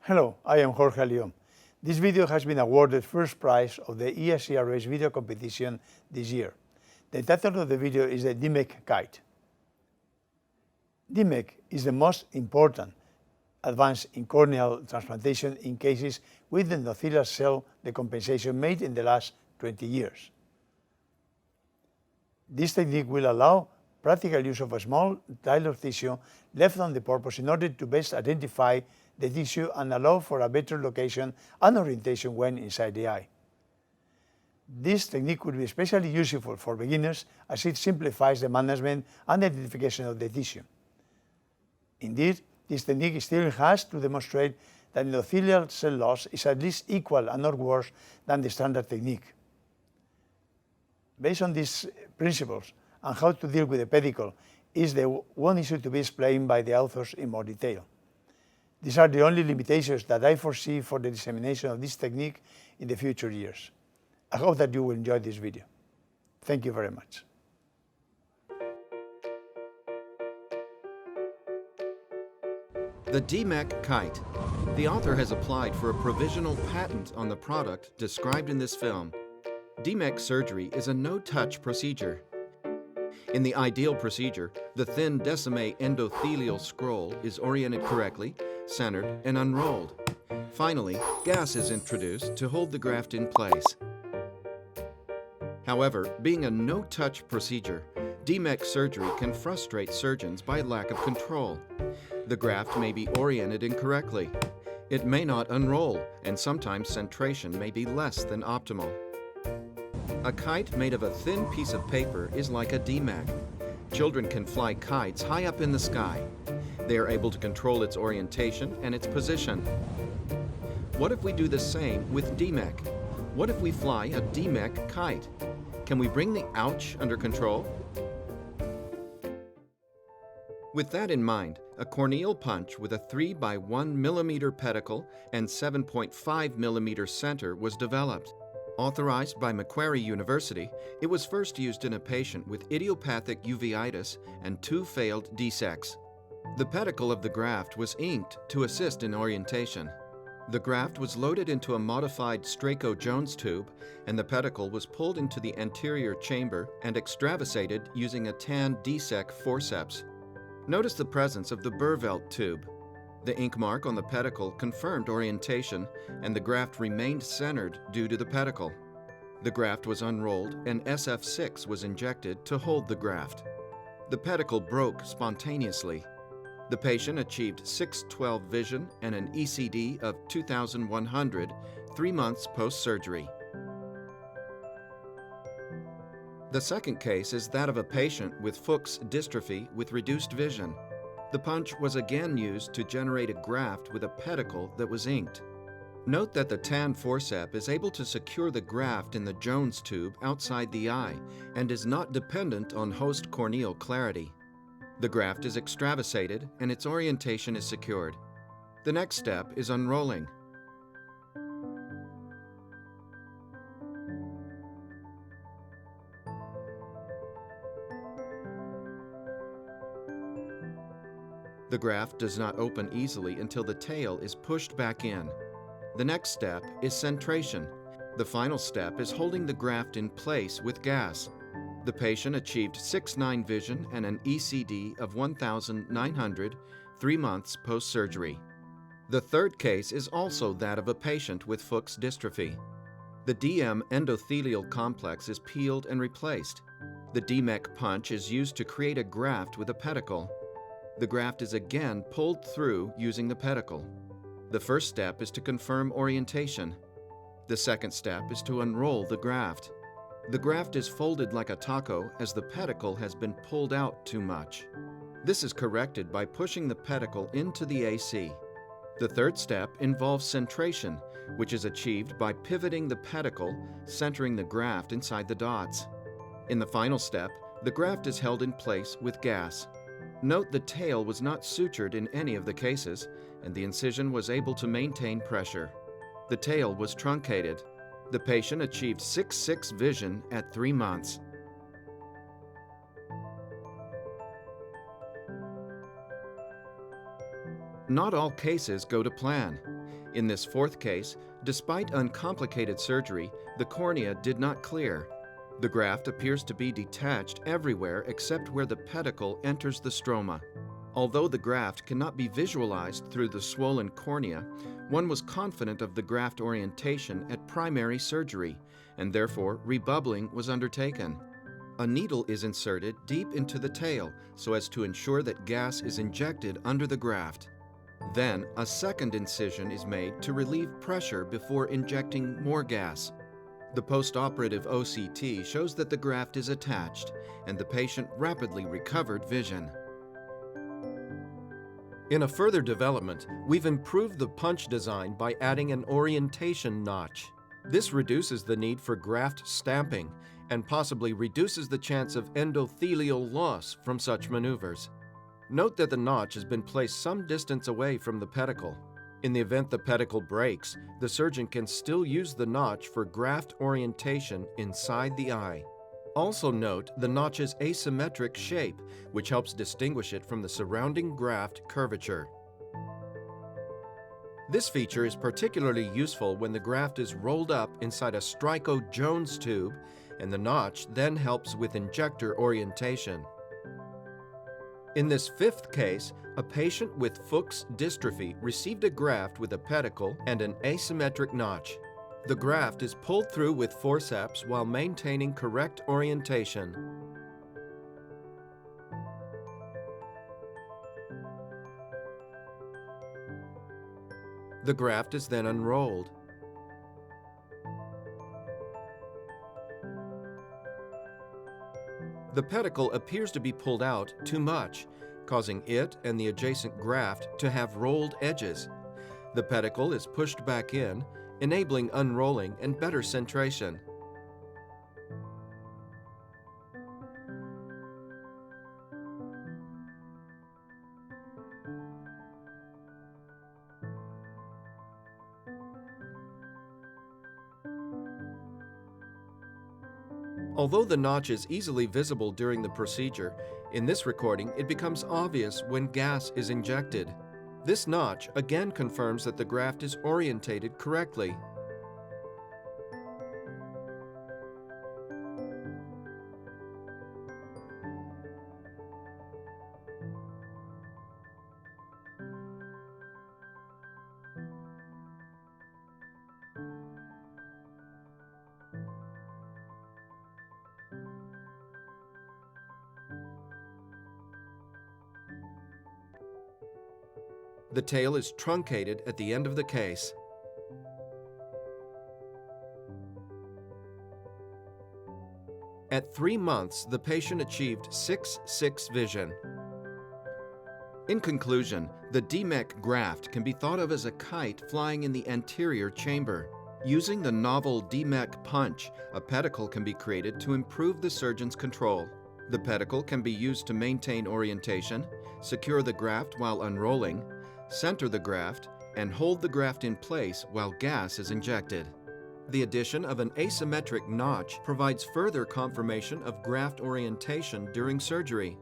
Hello, I am Jorge Alio. This video has been awarded first prize of the ESCRS video competition this year. The title of the video is the DMEK Kite. DMEK is the most important advance in corneal transplantation in cases with endothelial cell decompensation made in the last 20 years. This technique will allow practical use of a small tile of tissue left on the purpose in order to best identify the tissue and allow for a better location and orientation when inside the eye. This technique will be especially useful for beginners as it simplifies the management and identification of the tissue. Indeed, this technique still has to demonstrate that endothelial cell loss is at least equal and not worse than the standard technique. Based on these principles and how to deal with the pedicle is the one issue to be explained by the authors in more detail. These are the only limitations that I foresee for the dissemination of this technique in the future years. I hope that you will enjoy this video. Thank you very much. The DMEK Kite. The author has applied for a provisional patent on the product described in this film. DMEK surgery is a no-touch procedure. In the ideal procedure, the thin decimate endothelial scroll is oriented correctly, centered, and unrolled. Finally, gas is introduced to hold the graft in place. However, being a no-touch procedure, DMEK surgery can frustrate surgeons by lack of control. The graft may be oriented incorrectly. It may not unroll, and sometimes centration may be less than optimal. A kite made of a thin piece of paper is like a DMEK. Children can fly kites high up in the sky. They are able to control its orientation and its position. What if we do the same with DMEK? What if we fly a DMEK kite? Can we bring the ouch under control? With that in mind, a corneal punch with a 3 by 1 millimeter pedicle and 7.5 millimeter center was developed. Authorized by Macquarie University, it was first used in a patient with idiopathic uveitis and 2 failed DSEKs. The pedicle of the graft was inked to assist in orientation. The graft was loaded into a modified Straco-Jones tube, and the pedicle was pulled into the anterior chamber and extravasated using a tan DSEK forceps. Notice the presence of the Burvelt tube. The ink mark on the pedicle confirmed orientation, and the graft remained centered due to the pedicle. The graft was unrolled, and SF6 was injected to hold the graft. The pedicle broke spontaneously. The patient achieved 6/12 vision and an ECD of 2,100 3 months post-surgery. The second case is that of a patient with Fuchs dystrophy with reduced vision. The punch was again used to generate a graft with a pedicle that was inked. Note that the tan forceps is able to secure the graft in the Jones tube outside the eye and is not dependent on host corneal clarity. The graft is extravasated and its orientation is secured. The next step is unrolling. The graft does not open easily until the tail is pushed back in. The next step is centration. The final step is holding the graft in place with gas. The patient achieved 6/9 vision and an ECD of 1,900 3 months post-surgery. The third case is also that of a patient with Fuchs dystrophy. The DM endothelial complex is peeled and replaced. The DMEK punch is used to create a graft with a pedicle. The graft is again pulled through using the pedicle. The first step is to confirm orientation. The second step is to unroll the graft. The graft is folded like a taco as the pedicle has been pulled out too much. This is corrected by pushing the pedicle into the AC. The third step involves centration, which is achieved by pivoting the pedicle, centering the graft inside the dots. In the final step, the graft is held in place with gas. Note the tail was not sutured in any of the cases, and the incision was able to maintain pressure. The tail was truncated. The patient achieved 6/6 vision at 3 months. Not all cases go to plan. In this fourth case, despite uncomplicated surgery, the cornea did not clear. The graft appears to be detached everywhere except where the pedicle enters the stroma. Although the graft cannot be visualized through the swollen cornea, one was confident of the graft orientation at primary surgery, and therefore rebubbling was undertaken. A needle is inserted deep into the tail so as to ensure that gas is injected under the graft. Then, a second incision is made to relieve pressure before injecting more gas. The postoperative OCT shows that the graft is attached, and the patient rapidly recovered vision. In a further development, we've improved the punch design by adding an orientation notch. This reduces the need for graft stamping and possibly reduces the chance of endothelial loss from such maneuvers. Note that the notch has been placed some distance away from the pedicle. In the event the pedicle breaks, the surgeon can still use the notch for graft orientation inside the eye. Also note the notch's asymmetric shape, which helps distinguish it from the surrounding graft curvature. This feature is particularly useful when the graft is rolled up inside a Stryko-Jones tube, and the notch then helps with injector orientation. In this fifth case, a patient with Fuchs dystrophy received a graft with a pedicle and an asymmetric notch. The graft is pulled through with forceps while maintaining correct orientation. The graft is then unrolled. The pedicle appears to be pulled out too much, causing it and the adjacent graft to have rolled edges. The pedicle is pushed back in, enabling unrolling and better centration. Although the notch is easily visible during the procedure, in this recording it becomes obvious when gas is injected. This notch again confirms that the graft is orientated correctly. The tail is truncated at the end of the case. At 3 months, the patient achieved 6/6 vision. In conclusion, the DMEK graft can be thought of as a kite flying in the anterior chamber. Using the novel DMEK punch, a pedicle can be created to improve the surgeon's control. The pedicle can be used to maintain orientation, secure the graft while unrolling, center the graft, and hold the graft in place while gas is injected. The addition of an asymmetric notch provides further confirmation of graft orientation during surgery.